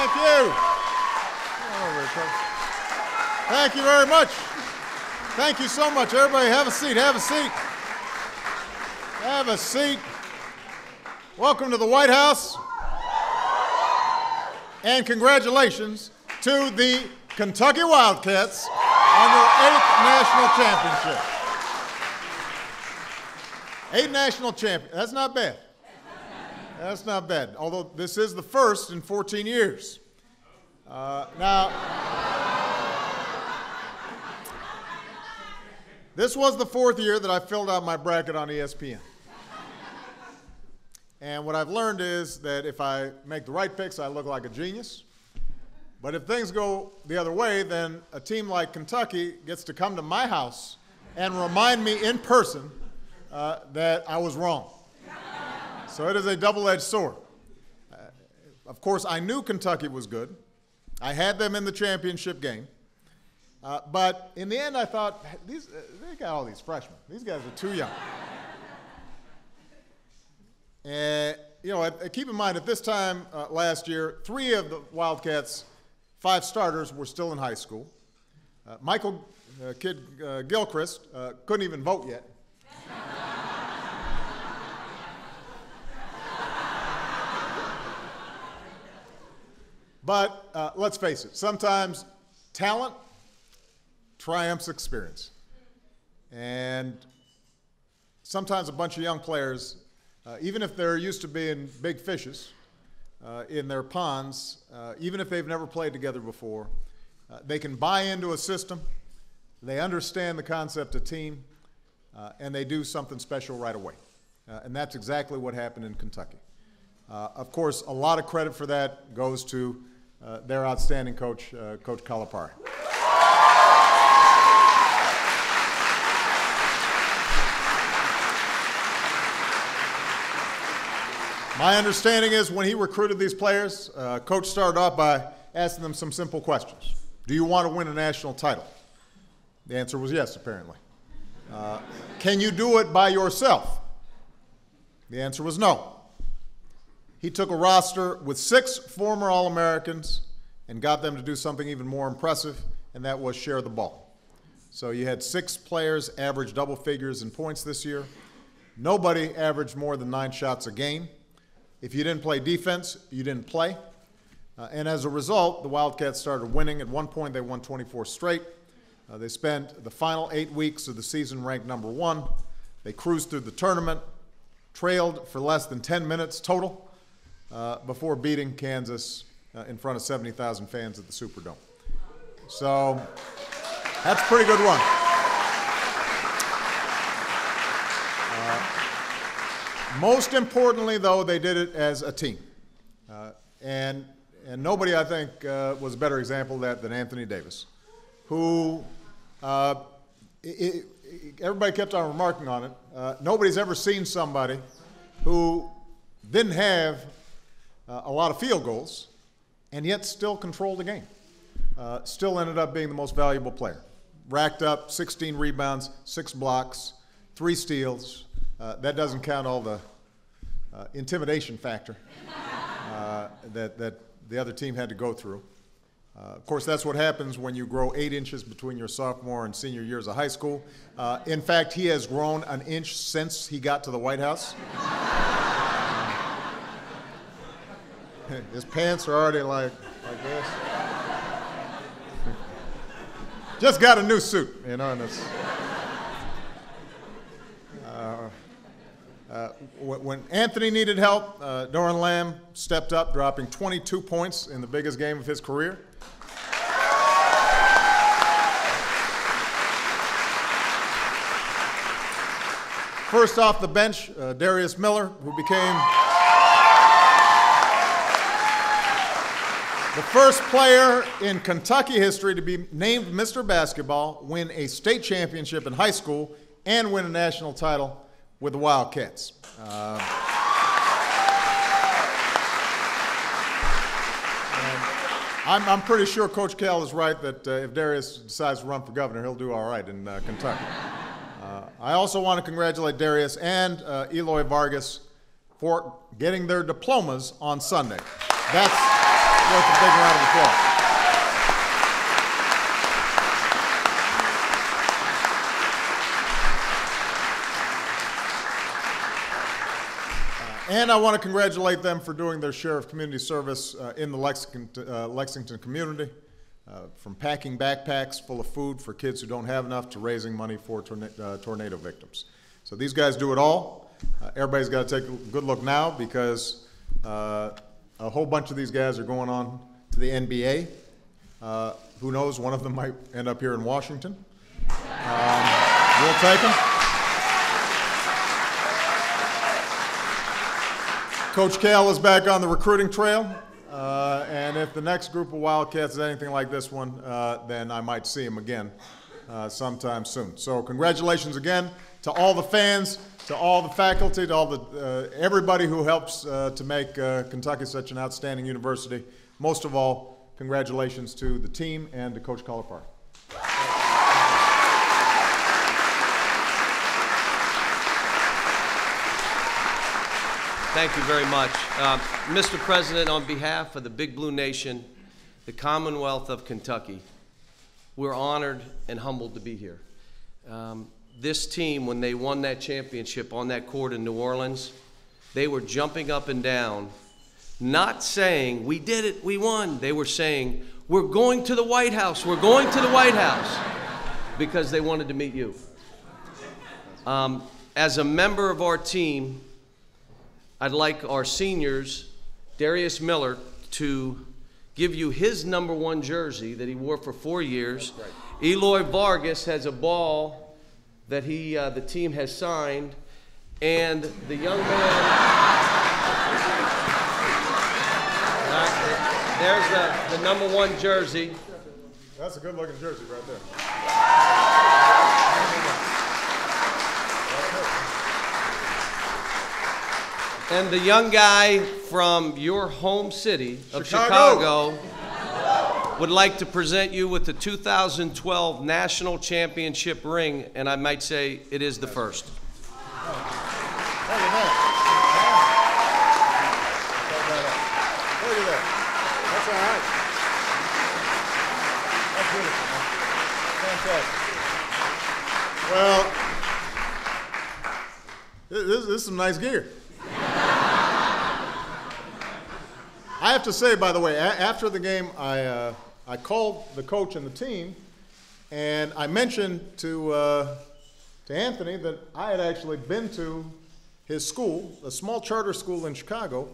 Thank you. Thank you very much. Thank you so much. Everybody have a seat, have a seat. Have a seat. Welcome to the White House. And congratulations to the Kentucky Wildcats on their 8th national championship. 8 national champions. That's not bad. That's not bad. Although this is the first in 14 years. Now, this was the 4th year that I filled out my bracket on ESPN. And what I've learned is that if I make the right picks, I look like a genius. But if things go the other way, then a team like Kentucky gets to come to my house and remind me in person that I was wrong. So it is a double-edged sword. Of course, I knew Kentucky was good. I had them in the championship game. But in the end, I thought, they got all these freshmen. These guys are too young. And, you know, keep in mind, at this time last year, 3 of the Wildcats' 5 starters were still in high school. Michael Gilchrist couldn't even vote yet. But let's face it, sometimes talent triumphs experience. And sometimes a bunch of young players, even if they're used to being big fishes in their ponds, even if they've never played together before, they can buy into a system, they understand the concept of team, and they do something special right away. And that's exactly what happened in Kentucky. Of course, a lot of credit for that goes to their outstanding coach, Coach Calipari. My understanding is when he recruited these players, Coach started off by asking them some simple questions. Do you want to win a national title? The answer was yes, apparently. Can you do it by yourself? The answer was no. He took a roster with 6 former All-Americans and got them to do something even more impressive, and that was share the ball. So you had 6 players average double figures in points this year. Nobody averaged more than 9 shots a game. If you didn't play defense, you didn't play. And as a result, the Wildcats started winning. At one point, they won 24 straight. They spent the final 8 weeks of the season ranked number 1. They cruised through the tournament, trailed for less than 10 minutes total, before beating Kansas in front of 70,000 fans at the Superdome. So that's a pretty good run. Most importantly, though, they did it as a team. And nobody, I think, was a better example of that than Anthony Davis, who everybody kept on remarking on it. Nobody's ever seen somebody who didn't have a lot of field goals and yet still controlled the game. Still ended up being the most valuable player. Racked up 16 rebounds, 6 blocks, 3 steals. That doesn't count all the intimidation factor that the other team had to go through. Of course, that's what happens when you grow 8 inches between your sophomore and senior years of high school. In fact, he has grown an inch since he got to the White House. His pants are already like this. Just got a new suit, you know, and it's. When Anthony needed help, Doran Lamb stepped up, dropping 22 points in the biggest game of his career. First off the bench, Darius Miller, who became the first player in Kentucky history to be named Mr. Basketball, win a state championship in high school, and win a national title with the Wildcats. I'm pretty sure Coach Cal is right that if Darius decides to run for governor, he'll do all right in Kentucky. I also want to congratulate Darius and Eloy Vargas for getting their diplomas on Sunday. That's Worth a big round of applause. And I want to congratulate them for doing their share of community service in the Lexington community, from packing backpacks full of food for kids who don't have enough to raising money for tornado victims. So these guys do it all. Everybody's got to take a good look now because a whole bunch of these guys are going on to the NBA. Who knows, one of them might end up here in Washington. We'll take them. Coach Kale is back on the recruiting trail, and if the next group of Wildcats is anything like this one, then I might see him again sometime soon. So congratulations again to all the fans, to all the faculty, to all the everybody who helps to make Kentucky such an outstanding university. Most of all, congratulations to the team and to Coach Collar-Park. Thank you very much. Mr. President, on behalf of the Big Blue Nation, the Commonwealth of Kentucky, we're honored and humbled to be here. This team, when they won that championship on that court in New Orleans, they were jumping up and down, not saying, we did it, we won. They were saying, we're going to the White House, we're going to the White House, because they wanted to meet you. As a member of our team, I'd like our seniors, Darius Miller, to give you his #1 jersey that he wore for 4 years. Eloy Vargas has a ball that the team has signed, and the young man, there's the #1 jersey. That's a good looking jersey right there. And the young guy from your home city of Chicago would like to present you with the 2012 National Championship ring, and I might say it is the first. Look at that. Look at that. That's all right. That's beautiful. Fantastic. Well, this is some nice gear. I have to say, by the way, after the game, I called the coach and the team, and I mentioned to Anthony that I had actually been to his school, a small charter school in Chicago,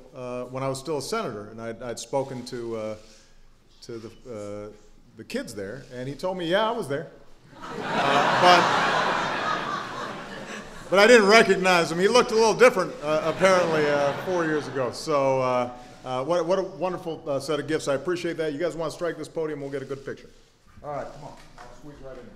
when I was still a senator, and I'd spoken to the kids there, and he told me, yeah, I was there, but I didn't recognize him. He looked a little different, apparently, 4 years ago. So. What a wonderful set of gifts. I appreciate that. You guys want to strike this podium, we'll get a good picture. All right, come on. I'll squeeze right in.